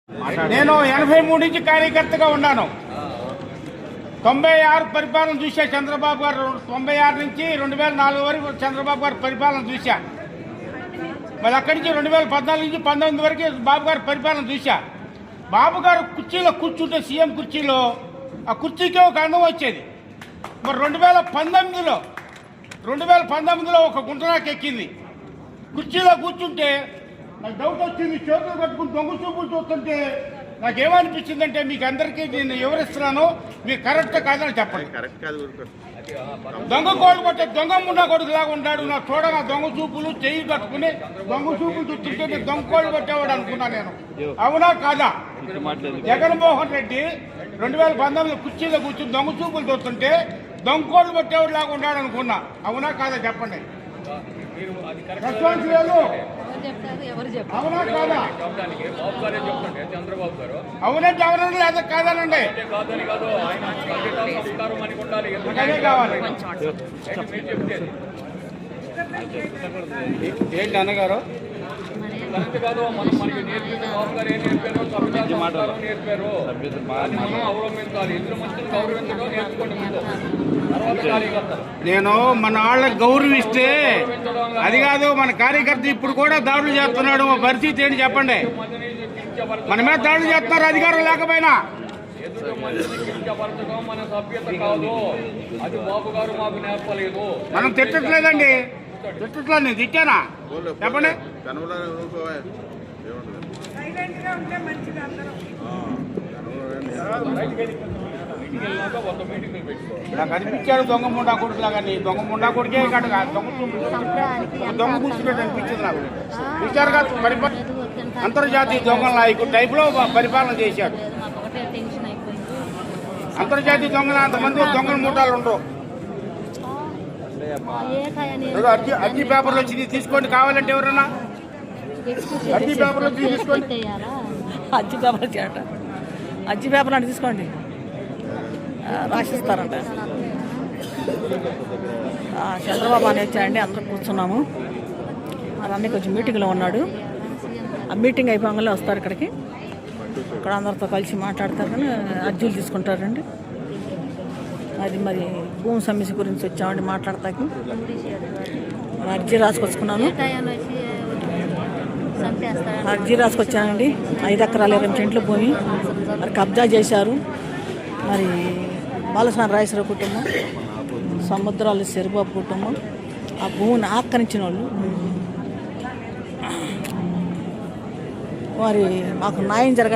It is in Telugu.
నేను 83 నుంచి కార్యకర్తగా ఉన్నాను. 96 పరిపాలన చూసా చంద్రబాబు గారు. 96 నుంచి 2004 వరకు చంద్రబాబు గారు పరిపాలన చూసా. మరి అక్కడి నుంచి 2014 నుంచి 19 వరకు బాబు గారు పరిపాలన చూసా. బాబు గారు కుర్చీలో కూర్చుంటే సీఎం కుర్చీలో ఆ కుర్చీకి ఒక అందం వచ్చేది. మరి 2019లో ఒక గుంటనాకు ఎక్కింది. కుర్చీలో కూర్చుంటే నాకు డౌట్ వచ్చింది. చేతులు కట్టుకుని దొంగ చూపులు చూస్తుంటే నాకేమనిపించిందంటే మీకు అందరికీ నేను వివరిస్తున్నాను, మీకు కరెక్ట్ కాదని చెప్పండి. దొంగ కోళ్ళు కొట్టే దొంగ మున్నా కొడుకులాగా ఉంటాడు. నాకు చూడగా దొంగ చూపులు చెయ్యి కట్టుకుని దొంగ చూపులు చూస్తుంటే నేను దొంగ కోళ్ళు కొట్టేవాడు అనుకున్నా నేను. అవునా కాదా? జగన్మోహన్ రెడ్డి 2019 కుర్చీలో కూర్చుని దొంగ చూపులు చూస్తుంటే దొంగ కోళ్ళు కొట్టేవాడు లాగా ఉన్నాడు అనుకున్నా. అవునా కాదా చెప్పండి. అవునా కాదా? అవునంటే అవునండి, లేదా కాదనండి. అదే కావాలి. ఏంటి అన్నగారు? నేను మన వాళ్ళకి గౌరవిస్తే అది కాదు. మన కార్యకర్త ఇప్పుడు కూడా దాడులు చేస్తున్నాడు. మా పరిస్థితి ఏంటి చెప్పండి. మన మీద దాడులు చేస్తున్నారు అధికారం లేకపోయినా. మనం తిట్టట్లేదండి, తిట్టట్లేదు. నేను తిట్టానా చెప్పండి. నాకు అనిపించాడు దొంగ ముండా కొడుకులాగా. దొంగ ముండా కొడుకే కాదు, దొంగ కూర్చున్నట్టు అనిపించింది నాకు. చూశారుగా అంతర్జాతీయ దొంగల నాయకుడు టైప్లో పరిపాలన చేశాడు. అంతర్జాతీయ దొంగలు అంతమంది దొంగల మూటాలు ఉండవు. అర్జీ పేపర్లు వచ్చి తీసుకోండి కావాలంటే ఎవరన్నా అర్జీ పేపర్లు తీసుకోండి. అర్జీ పేపర్ అంటే తీసుకోండి, రాసిస్తారంట. చంద్రబాబు అని వచ్చాయండి. అందరూ కూర్చున్నాము. అన్నీ కొంచెం మీటింగ్లో ఉన్నాడు. ఆ మీటింగ్ అయిపోగానే వస్తారు ఇక్కడికి. ఇక్కడ అందరితో కలిసి మాట్లాడతారు కానీ అర్జీలు తీసుకుంటారండి. అది మరి భూమి సమస్య గురించి వచ్చామండి మాట్లాడతాకి. అర్జీ రాసుకొచ్చుకున్నాను. అర్జీ రాసుకొచ్చానండి. 5 ఎకరాలు 20 సెంట్ల భూమి మరి కబ్జా చేశారు. మరి బాలస్వామి రాజేశ్వర కుటుంబం, సముద్రాలు శరిబాబు కుటుంబం ఆ భూమిని ఆక్రమించిన వాళ్ళు. మరి మాకు న్యాయం జరగ